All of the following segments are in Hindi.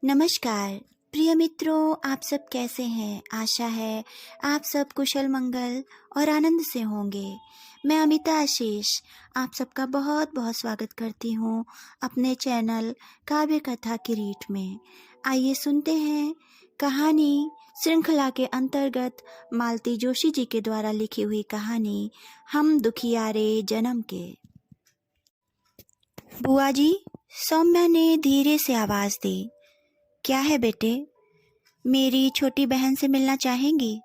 नमस्कार प्रिय मित्रों, आप सब कैसे हैं। आशा है आप सब कुशल मंगल और आनंद से होंगे। मैं अमिता आशीष आप सबका बहुत बहुत स्वागत करती हूँ अपने चैनल काव्य कथा किरीट में। आइए सुनते हैं कहानी श्रृंखला के अंतर्गत मालती जोशी जी के द्वारा लिखी हुई कहानी हम दुखियारे जन्म के। बुआ जी, सौम्या ने धीरे से आवाज दी। क्या है बेटे? मेरी छोटी बहन से मिलना चाहेंगी?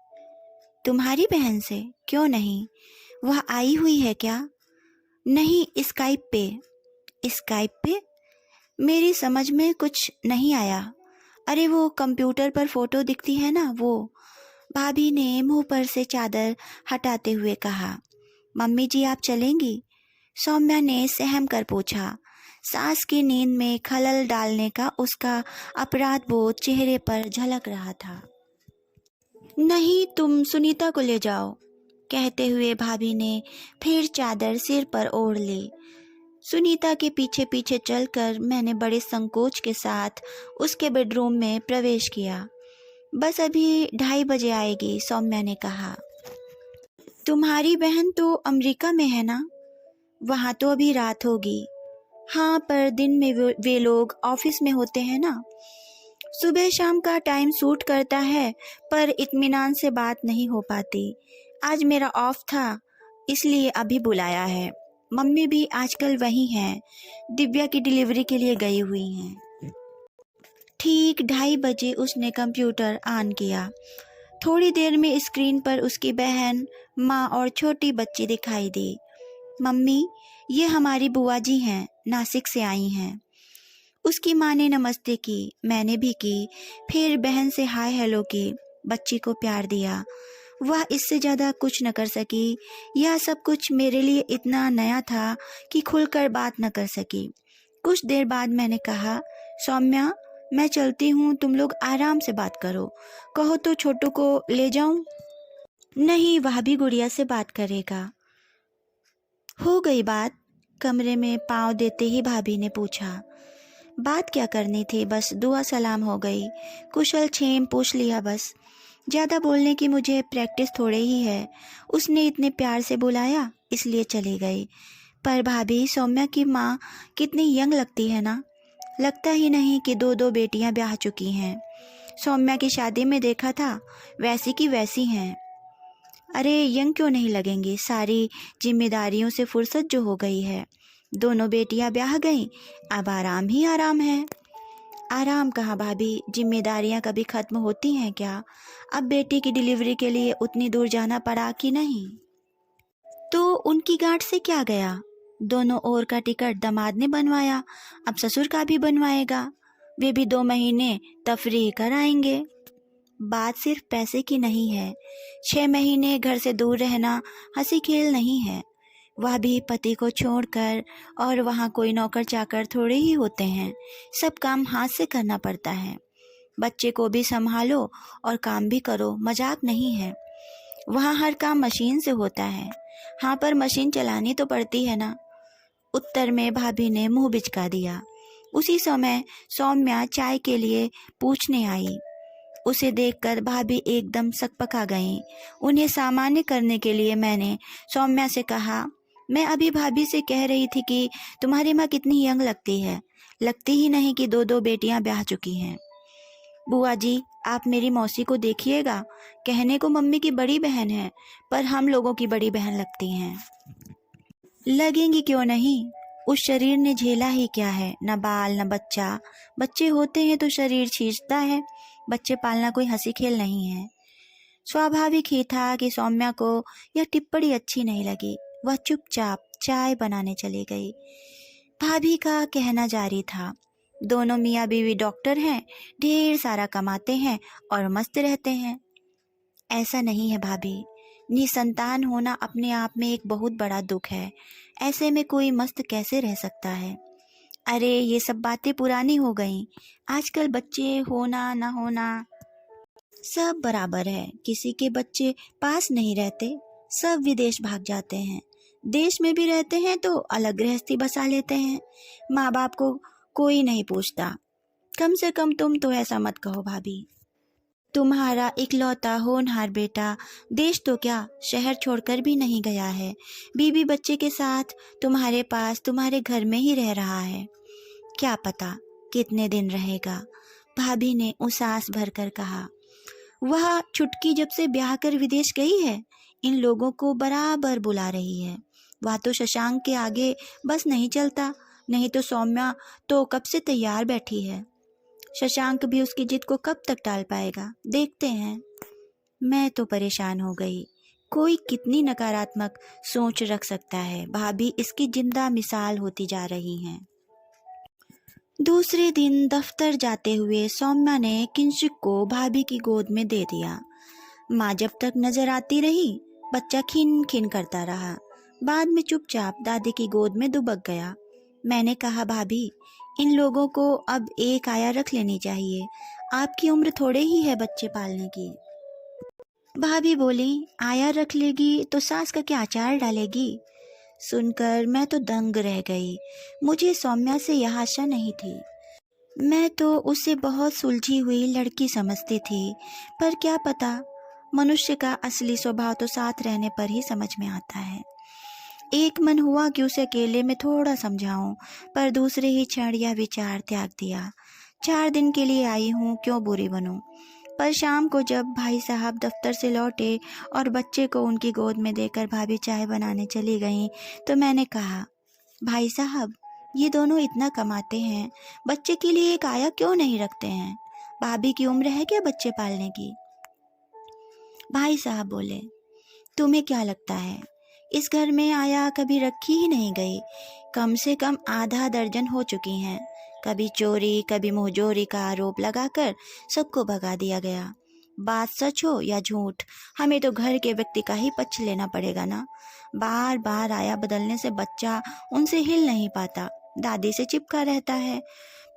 तुम्हारी बहन से? क्यों नहीं, वह आई हुई है क्या? नहीं, स्काइप पे। स्काइप पे? मेरी समझ में कुछ नहीं आया। अरे वो कंप्यूटर पर फोटो दिखती है ना, वो। भाभी ने मुंह पर से चादर हटाते हुए कहा। मम्मी जी, आप चलेंगी? सौम्या ने सहम कर पूछा। सास की नींद में खलल डालने का उसका अपराध बोध चेहरे पर झलक रहा था। नहीं, तुम सुनीता को ले जाओ, कहते हुए भाभी ने फिर चादर सिर पर ओढ़ ली। सुनीता के पीछे पीछे चलकर मैंने बड़े संकोच के साथ उसके बेडरूम में प्रवेश किया। बस अभी 2:30 बजे आएगी, सौम्या ने कहा। तुम्हारी बहन तो अमेरिका में है ना? वहाँ तो अभी रात होगी। हाँ, पर दिन में वे लोग ऑफिस में होते हैं ना। सुबह शाम का टाइम सूट करता है, पर इत्मीनान से बात नहीं हो पाती। आज मेरा ऑफ था, इसलिए अभी बुलाया है। मम्मी भी आजकल वहीं हैं, दिव्या की डिलीवरी के लिए गई हुई हैं। ठीक 2:30 बजे उसने कंप्यूटर ऑन किया। थोड़ी देर में स्क्रीन पर उसकी बहन, माँ और छोटी बच्ची दिखाई दी। मम्मी, ये हमारी बुआ जी हैं, नासिक से आई हैं। उसकी माँ ने नमस्ते की, मैंने भी की, फिर बहन से हाय हेलो की, बच्ची को प्यार दिया। वह इससे ज़्यादा कुछ न कर सकी। यह सब कुछ मेरे लिए इतना नया था कि खुलकर बात न कर सकी। कुछ देर बाद मैंने कहा, सौम्या, मैं चलती हूँ, तुम लोग आराम से बात करो। कहो तो छोटू को ले जाऊँ? नहीं, वह भी गुड़िया से बात करेगा। हो गई बात? कमरे में पाँव देते ही भाभी ने पूछा। बात क्या करनी थी, बस दुआ सलाम हो गई, कुशल क्षेम पूछ लिया बस। ज़्यादा बोलने की मुझे प्रैक्टिस थोड़े ही है। उसने इतने प्यार से बुलाया, इसलिए चली गई। पर भाभी, सौम्या की माँ कितनी यंग लगती है ना। लगता ही नहीं कि 2-2 बेटियां ब्याह चुकी हैं। सौम्या की शादी में देखा था, वैसी की वैसी हैं। अरे यंग क्यों नहीं लगेंगी, सारी जिम्मेदारियों से फुर्सत जो हो गई है। दोनों बेटियां ब्याह गईं, अब आराम ही आराम है। आराम कहाँ भाभी, जिम्मेदारियां कभी खत्म होती हैं क्या? अब बेटी की डिलीवरी के लिए उतनी दूर जाना पड़ा कि नहीं? तो उनकी गांठ से क्या गया? दोनों ओर का टिकट दामाद ने बनवाया, अब ससुर का भी बनवाएगा। वे भी 2 महीने तफरीह कर आएंगे। बात सिर्फ पैसे की नहीं है। 6 महीने घर से दूर रहना हंसी खेल नहीं है। वह भी पति को छोड़कर, और वहाँ कोई नौकर चाकर थोड़े ही होते हैं। सब काम हाथ से करना पड़ता है। बच्चे को भी संभालो और काम भी करो, मजाक नहीं है। वहाँ हर काम मशीन से होता है। हाँ, पर मशीन चलानी तो पड़ती है ना। उत्तर में भाभी ने मुंह बिचका दिया। उसी समय सौम्या चाय के लिए पूछने आई। उसे देखकर भाभी एकदम सकपका गईं। उन्हें सामान्य करने के लिए मैंने सौम्या से कहा, मैं अभी भाभी से कह रही थी कि तुम्हारी माँ कितनी यंग लगती है। लगती ही नहीं कि 2-2 बेटियां ब्याह चुकी हैं। बुआ जी, आप मेरी मौसी को देखिएगा। कहने को मम्मी की बड़ी बहन है, पर हम लोगों की बड़ी बहन लगती हैं। लगेंगी क्यों नहीं? उस शरीर ने झेला ही क्या है, न बाल न बच्चा। बच्चे होते हैं तो शरीर खींचता है। बच्चे पालना कोई हंसी खेल नहीं है। स्वाभाविक ही था कि सौम्या को यह टिप्पणी अच्छी नहीं लगी। वह चुपचाप चाय बनाने चली गई। भाभी का कहना जारी था, दोनों मियाँ बीवी डॉक्टर हैं, ढेर सारा कमाते हैं और मस्त रहते हैं। ऐसा नहीं है भाभी, निसंतान होना अपने आप में एक बहुत बड़ा दुख है। ऐसे में कोई मस्त कैसे रह सकता है? अरे ये सब बातें पुरानी हो गईं। आजकल बच्चे होना न होना सब बराबर है। किसी के बच्चे पास नहीं रहते, सब विदेश भाग जाते हैं। देश में भी रहते हैं तो अलग गृहस्थी बसा लेते हैं। माँ बाप को कोई नहीं पूछता। कम से कम तुम तो ऐसा मत कहो भाभी। तुम्हारा इकलौता होनहार बेटा देश तो क्या शहर छोड़कर भी नहीं गया है। बीवी बच्चे के साथ तुम्हारे पास तुम्हारे घर में ही रह रहा है। क्या पता कितने दिन रहेगा, भाभी ने उसास भरकर कहा। वह छुटकी जब से ब्याह कर विदेश गई है, इन लोगों को बराबर बुला रही है। वह तो शशांक के आगे बस नहीं चलता, नहीं तो सौम्या तो कब से तैयार बैठी है। शशांक भी उसकी जिद को कब तक टाल पाएगा, देखते हैं। मैं तो परेशान हो गई। कोई कितनी नकारात्मक सोच रख सकता है। भाभी इसकी जिंदा मिसाल होती जा रही हैं। दूसरे दिन दफ्तर जाते हुए सौम्या ने किंशिक को भाभी की गोद में दे दिया। माँ जब तक नजर आती रही, बच्चा खिन खिन करता रहा। बाद में चुपचाप दादी की गोद में दुबक गया। मैंने कहा, भाभी इन लोगों को अब एक आया रख लेनी चाहिए। आपकी उम्र थोड़े ही है बच्चे पालने की। भाभी बोली, आया रख लेगी तो सास का क्या अचार डालेगी। सुनकर मैं तो दंग रह गई। मुझे सौम्या से यह आशा नहीं थी। मैं तो उसे बहुत सुलझी हुई लड़की समझती थी, पर क्या पता मनुष्य का असली स्वभाव तो साथ रहने पर ही समझ में आता है। एक मन हुआ कि उसे अकेले में थोड़ा समझाऊं, पर दूसरे ही क्षण यह विचार त्याग दिया। 4 दिन के लिए आई हूँ, क्यों बुरी बनूं। पर शाम को जब भाई साहब दफ्तर से लौटे और बच्चे को उनकी गोद में देकर भाभी चाय बनाने चली गईं, तो मैंने कहा, भाई साहब ये दोनों इतना कमाते हैं, बच्चे के लिए एक आया क्यों नहीं रखते हैं। भाभी की उम्र है क्या बच्चे पालने की। भाई साहब बोले, तुम्हें क्या लगता है इस घर में आया कभी रखी ही नहीं गई। कम से कम आधा दर्जन हो चुकी हैं। कभी चोरी कभी मुंहजोरी का आरोप लगाकर सबको भगा दिया गया। बात सच हो या झूठ, हमें तो घर के व्यक्ति का ही पक्ष लेना पड़ेगा ना। बार बार आया बदलने से बच्चा उनसे हिल नहीं पाता, दादी से चिपका रहता है।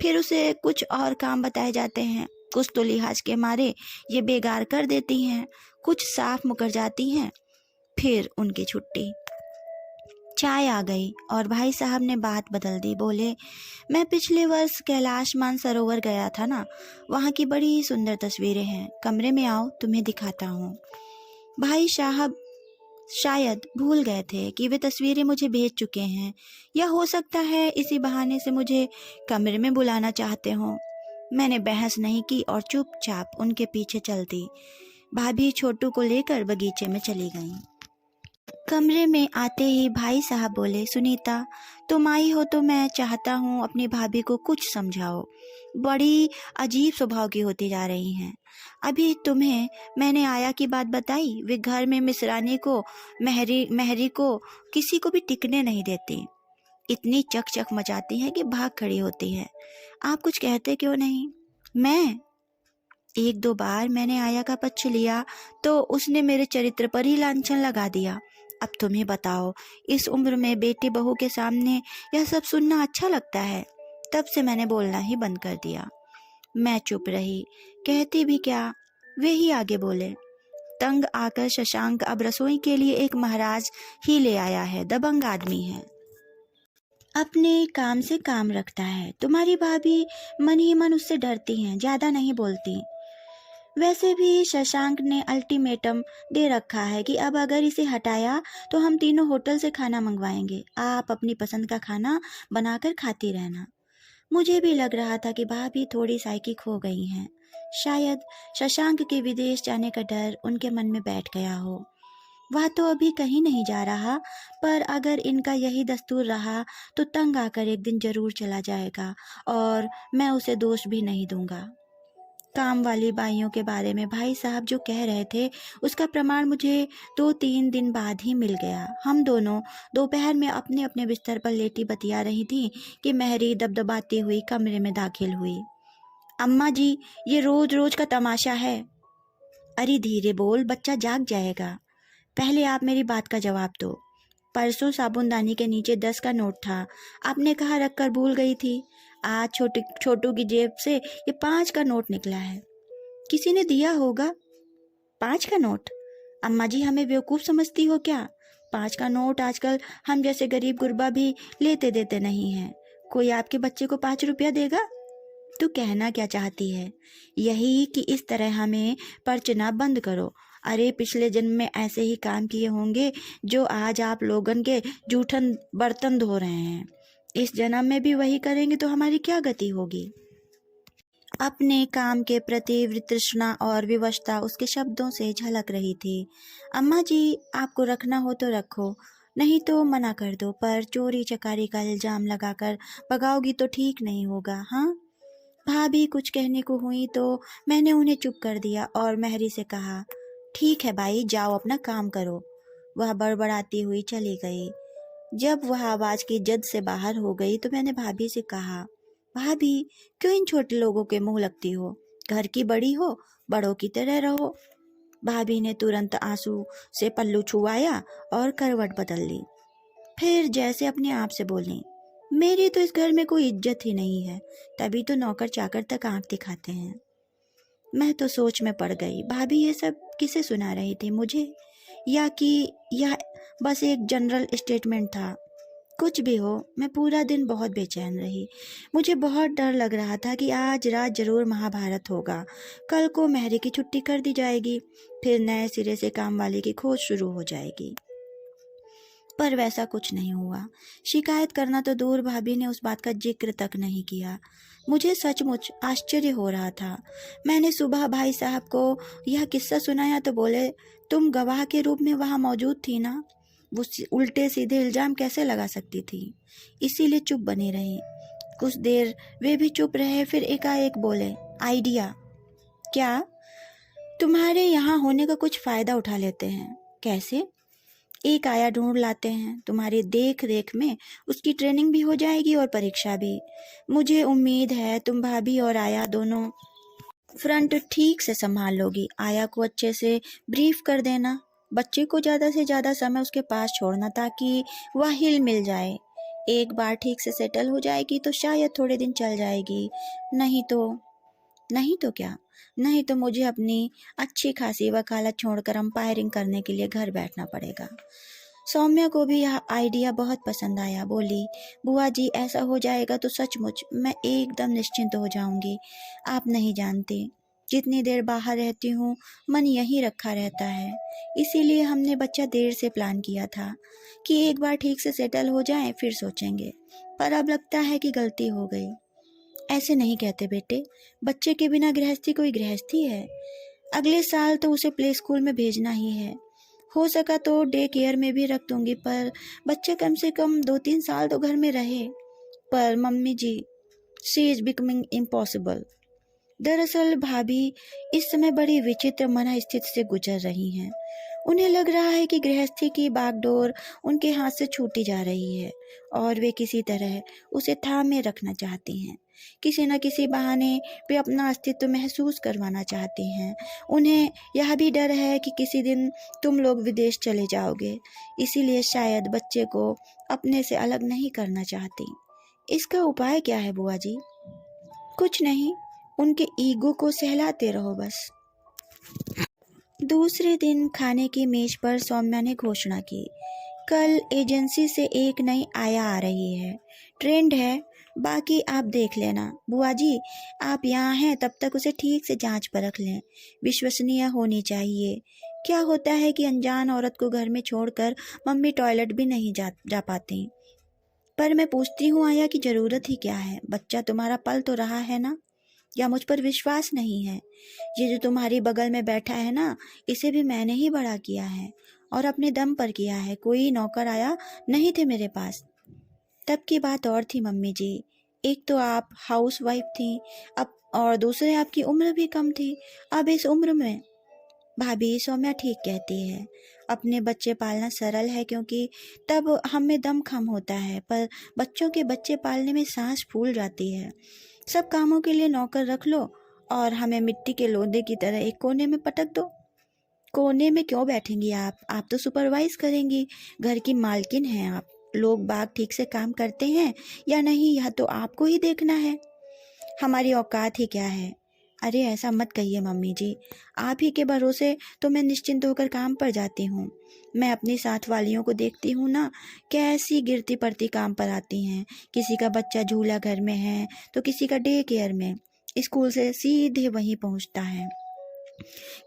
फिर उसे कुछ और काम बताए जाते हैं, कुछ तो लिहाज के मारे ये बेगार कर देती हैं, कुछ साफ मुकर जाती हैं। फिर उनकी छुट्टी। चाय आ गई और भाई साहब ने बात बदल दी। बोले, मैं पिछले वर्ष कैलाश मानसरोवर गया था ना, वहाँ की बड़ी सुंदर तस्वीरें हैं। कमरे में आओ, तुम्हें दिखाता हूँ। भाई साहब शायद भूल गए थे कि वे तस्वीरें मुझे भेज चुके हैं, या हो सकता है इसी बहाने से मुझे कमरे में बुलाना चाहते हो। मैंने बहस नहीं की और चुपचाप उनके पीछे चल दी। भाभी छोटू को लेकर बगीचे में चली गईं। कमरे में आते ही भाई साहब बोले, सुनीता तुम आई हो तो मैं चाहता हूँ अपनी भाभी को कुछ समझाओ। बड़ी अजीब स्वभाव की होती जा रही हैं। अभी तुम्हें मैंने आया की बात बताई, वे घर में मिसरानी को महरी को किसी को भी टिकने नहीं देती। इतनी चक चक मचाती हैं कि भाग खड़ी होती है। आप कुछ कहते क्यों नहीं। मैं 1-2 बार मैंने आया का पक्ष लिया तो उसने मेरे चरित्र पर ही लांछन लगा दिया। अब तुम ही बताओ, इस उम्र में बेटी बहू के सामने यह सब सुनना अच्छा लगता है। तब से मैंने बोलना ही बंद कर दिया। मैं चुप रही, कहती भी क्या। वे ही आगे बोले, तंग आकर शशांक अब रसोई के लिए एक महाराज ही ले आया है, दबंग आदमी है, अपने काम से काम रखता है। तुम्हारी भाभी मन ही मन उससे डरती हैं, ज्यादा नहीं बोलती। वैसे भी शशांक ने अल्टीमेटम दे रखा है कि अब अगर इसे हटाया तो हम तीनों होटल से खाना मंगवाएंगे, आप अपनी पसंद का खाना बनाकर खाती रहना। मुझे भी लग रहा था कि भाभी थोड़ी साइकिक हो गई हैं। शायद शशांक के विदेश जाने का डर उनके मन में बैठ गया हो। वह तो अभी कहीं नहीं जा रहा, पर अगर इनका यही दस्तूर रहा तो तंग आकर एक दिन जरूर चला जाएगा, और मैं उसे दोष भी नहीं दूंगा। काम वाली बाइयों के बारे में भाई साहब जो कह रहे थे, उसका प्रमाण मुझे 2-3 दिन बाद ही मिल गया। हम दोनों दोपहर में अपने अपने बिस्तर पर लेटी बतिया रही थी कि महरी दबदबाती हुई कमरे में दाखिल हुई। अम्मा जी, ये रोज रोज का तमाशा है। अरे धीरे बोल, बच्चा जाग जाएगा। पहले आप मेरी बात का जवाब दो। परसों साबुनदानी के नीचे 10 का नोट था, आपने कहा रखकर भूल गई थी। आज छोटू की जेब से ये 5 का नोट निकला है। किसी ने दिया होगा। 5 का नोट? अम्मा जी हमें बेवकूफ़ समझती हो क्या? 5 का नोट आजकल हम जैसे गरीब गुरबा भी लेते देते नहीं हैं। कोई आपके बच्चे को 5 रुपया देगा? तू कहना क्या चाहती है? यही कि इस तरह हमें परचना बंद करो। अरे पिछले जन्म में ऐसे ही काम किए होंगे जो आज आप लोगन के जूठन बर्तन धो रहे हैं। इस जन्म में भी वही करेंगे तो हमारी क्या गति होगी? अपने काम के प्रति वितृष्णा और विवशता उसके शब्दों से झलक रही थी। अम्मा जी, आपको रखना हो तो रखो, नहीं तो मना कर दो, पर चोरी चकारी का इल्जाम लगाकर भगाओगी तो ठीक नहीं होगा। हाँ, भाभी कुछ कहने को हुई तो मैंने उन्हें चुप कर दिया और मेहरी से कहा, ठीक है भाई, जाओ अपना काम करो। वह बड़बड़ाती हुई चली गई। जब वह आवाज की जद से बाहर हो गई तो मैंने भाभी से कहा, भाभी क्यों इन छोटे लोगों के मुंह लगती हो? घर की बड़ी हो, बड़ों की तरह रहो। भाभी ने तुरंत आंसू से पल्लू छुआया और करवट बदल ली। फिर जैसे अपने आप से बोली, मेरी तो इस घर में कोई इज्जत ही नहीं है, तभी तो नौकर चाकर तक आंख दिखाते हैं। मैं तो सोच में पड़ गई। भाभी ये सब किसे सुना रही थी, मुझे, या कि यह बस एक जनरल स्टेटमेंट था? कुछ भी हो, मैं पूरा दिन बहुत बेचैन रही। मुझे बहुत डर लग रहा था कि आज रात जरूर महाभारत होगा। कल को मेहरी की छुट्टी कर दी जाएगी, फिर नए सिरे से काम वाले की खोज शुरू हो जाएगी। पर वैसा कुछ नहीं हुआ। शिकायत करना तो दूर, भाभी ने उस बात का जिक्र तक नहीं किया। मुझे सचमुच आश्चर्य हो रहा था। मैंने सुबह भाई साहब को यह किस्सा सुनाया तो बोले, तुम गवाह के रूप में वहां मौजूद थी ना? वो उल्टे सीधे इल्जाम कैसे लगा सकती थी? इसीलिए चुप बनी रही। कुछ देर वे भी चुप रहे, फिर एकाएक बोले, आइडिया। क्या? तुम्हारे यहाँ होने का कुछ फायदा उठा लेते हैं। कैसे? एक आया ढूंढ लाते हैं, तुम्हारी देख रेख में उसकी ट्रेनिंग भी हो जाएगी और परीक्षा भी। मुझे उम्मीद है तुम भाभी और आया दोनों फ्रंट ठीक से संभाल लोगी। आया को अच्छे से ब्रीफ कर देना, बच्चे को ज़्यादा से ज़्यादा समय उसके पास छोड़ना ताकि वह हिल मिल जाए। एक बार ठीक से सेटल हो जाएगी तो शायद थोड़े दिन चल जाएगी, नहीं तो क्या? नहीं तो मुझे अपनी अच्छी खासी वकालत छोड़कर अंपायरिंग करने के लिए घर बैठना पड़ेगा। सौम्या को भी यह आइडिया बहुत पसंद आया। बोली, बुआ जी ऐसा हो जाएगा तो सचमुच मैं एकदम निश्चिंत हो जाऊंगी। आप नहीं जानती, जितनी देर बाहर रहती हूँ मन यहीं रखा रहता है। इसीलिए हमने बच्चा देर से प्लान किया था कि एक बार ठीक से सेटल हो जाए फिर सोचेंगे, पर अब लगता है कि गलती हो गई। ऐसे नहीं कहते बेटे, बच्चे के बिना गृहस्थी कोई गृहस्थी है? अगले साल तो उसे प्ले स्कूल में भेजना ही है। हो सका तो डे केयर में भी रख दूंगी, पर बच्चे कम से कम 2-3 साल तो घर में रहे। पर mummy ji, she is becoming impossible. दरअसल भाभी इस समय बड़ी विचित्र मनस्थिति से गुजर रही हैं। उन्हें लग रहा है कि गृहस्थी की बागडोर उनके हाथ से छूटी जा रही है और वे किसी तरह उसे थामे रखना चाहती हैं। किसी न किसी बहाने वे अपना अस्तित्व महसूस करवाना चाहती हैं। उन्हें यह भी डर है कि किसी दिन तुम लोग विदेश चले जाओगे, इसीलिए शायद बच्चे को अपने से अलग नहीं करना चाहती। इसका उपाय क्या है बुआ जी? कुछ नहीं, उनके ईगो को सहलाते रहो बस। दूसरे दिन खाने की मेज पर सौम्या ने घोषणा की, कल एजेंसी से एक नई आया आ रही है। ट्रेंड है, बाकी आप देख लेना। बुआ जी, आप यहाँ हैं तब तक उसे ठीक से जांच परख लें, विश्वसनीय होनी चाहिए। क्या होता है कि अनजान औरत को घर में छोड़कर मम्मी टॉयलेट भी नहीं जा पाती। पर मैं पूछती हूँ आया कि ज़रूरत ही क्या है? बच्चा तुम्हारा पल तो रहा है ना? या मुझ पर विश्वास नहीं है? ये जो तुम्हारी बगल में बैठा है ना, इसे भी मैंने ही बड़ा किया है और अपने दम पर किया है। कोई नौकर आया नहीं थे मेरे पास। तब की बात और थी मम्मी जी। एक तो आप हाउस वाइफ थी, अब और दूसरे आपकी उम्र भी कम थी। अब इस उम्र में भाभी सौम्या ठीक कहती है, अपने बच्चे पालना सरल है क्योंकि तब हम में दम कम होता है, पर बच्चों के बच्चे पालने में सांस फूल जाती है। सब कामों के लिए नौकर रख लो और हमें मिट्टी के लोंदे की तरह एक कोने में पटक दो। कोने में क्यों बैठेंगी आप तो सुपरवाइज करेंगी। घर की मालकिन हैं आप। लोग बाग ठीक से काम करते हैं या नहीं, यह तो आपको ही देखना है। हमारी औकात ही क्या है? अरे ऐसा मत कहिए मम्मी जी, आप ही के भरोसे तो मैं निश्चिंत होकर काम पर जाती हूँ। मैं अपनी साथ वालियों को देखती हूँ ना, कैसी गिरती पड़ती काम पर आती हैं। किसी का बच्चा झूला घर में है तो किसी का डे केयर में, स्कूल से सीधे वहीं पहुँचता है।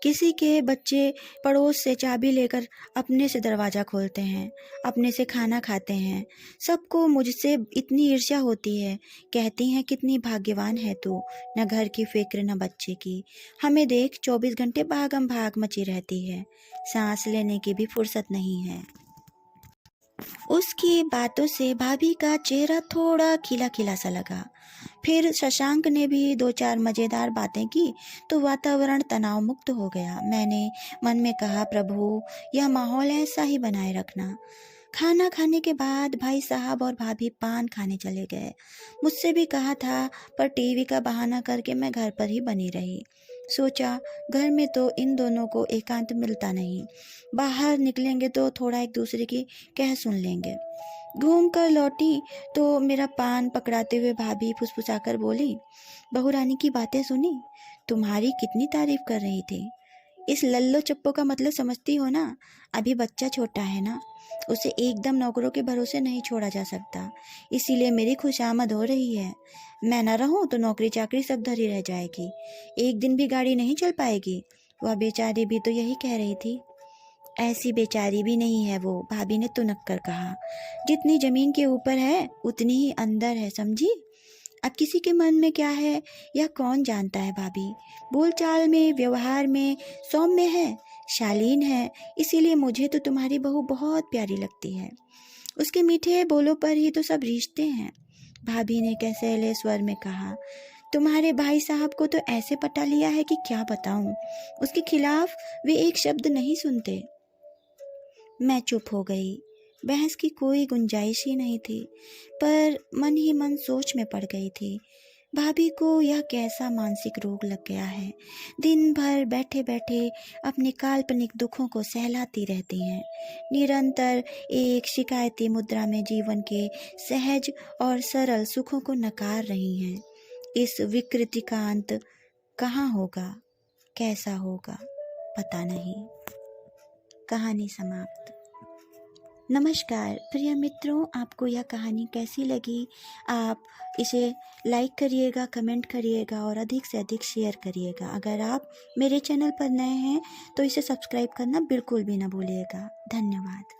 किसी के बच्चे पड़ोस से चाबी लेकर अपने से दरवाज़ा खोलते हैं, अपने से खाना खाते हैं। सबको मुझसे इतनी ईर्ष्या होती है, कहती हैं कितनी भाग्यवान है तू, न घर की फिक्र न बच्चे की। हमें देख 24 घंटे भागम भाग मची रहती है, सांस लेने की भी फुर्सत नहीं है। उसकी बातों से भाभी का चेहरा थोड़ा खिला खिला सा लगा। फिर शशांक ने भी दो चार मज़ेदार बातें की तो वातावरण तनाव मुक्त हो गया। मैंने मन में कहा, प्रभु यह माहौल ऐसा ही बनाए रखना। खाना खाने के बाद भाई साहब और भाभी पान खाने चले गए। मुझसे भी कहा था, पर टीवी का बहाना करके मैं घर पर ही बनी रही। सोचा घर में तो इन दोनों को एकांत मिलता नहीं, बाहर निकलेंगे तो थोड़ा एक दूसरे की कह सुन लेंगे। घूम कर लौटी तो मेरा पान पकड़ाते हुए भाभी फुसफुसाकर बोली, बहू रानी की बातें सुनी? तुम्हारी कितनी तारीफ कर रही थी। इस लल्लो चप्पो का मतलब समझती हो ना? अभी बच्चा छोटा है ना, उसे एकदम नौकरों के भरोसे नहीं छोड़ा जा सकता। इसीलिए मेरी खुशामद हो रही है। मैं न रहूं तो नौकरी चाकरी सब धरी रह जाएगी, एक दिन भी गाड़ी नहीं चल पाएगी। वह बेचारी भी तो यही कह रही थी। ऐसी बेचारी भी नहीं है वो, भाभी ने तुनक कर कहा। जितनी जमीन के ऊपर है उतनी ही अंदर है, समझी? अब किसी के मन में क्या है यह कौन जानता है भाभी। बोलचाल में, व्यवहार में सौम्य है, शालीन है, इसीलिए मुझे तो तुम्हारी बहू बहुत प्यारी लगती है। उसके मीठे बोलों पर ही तो सब रिश्ते हैं। भाभी ने कसैले स्वर में कहा, तुम्हारे भाई साहब को तो ऐसे पटा लिया है कि क्या बताऊं। उसके खिलाफ वे एक शब्द नहीं सुनते। मैं चुप हो गई। बहस की कोई गुंजाइश ही नहीं थी, पर मन ही मन सोच में पड़ गई थी। भाभी को यह कैसा मानसिक रोग लग गया है, दिन भर बैठे बैठे अपने काल्पनिक दुखों को सहलाती रहती हैं, निरंतर एक शिकायती मुद्रा में जीवन के सहज और सरल सुखों को नकार रही हैं। इस विकृति का अंत कहाँ होगा, कैसा होगा, पता नहीं। कहानी समाप्त। नमस्कार प्रिय मित्रों, आपको यह कहानी कैसी लगी? आप इसे लाइक करिएगा, कमेंट करिएगा और अधिक से अधिक शेयर करिएगा। अगर आप मेरे चैनल पर नए हैं तो इसे सब्सक्राइब करना बिल्कुल भी ना भूलिएगा। धन्यवाद।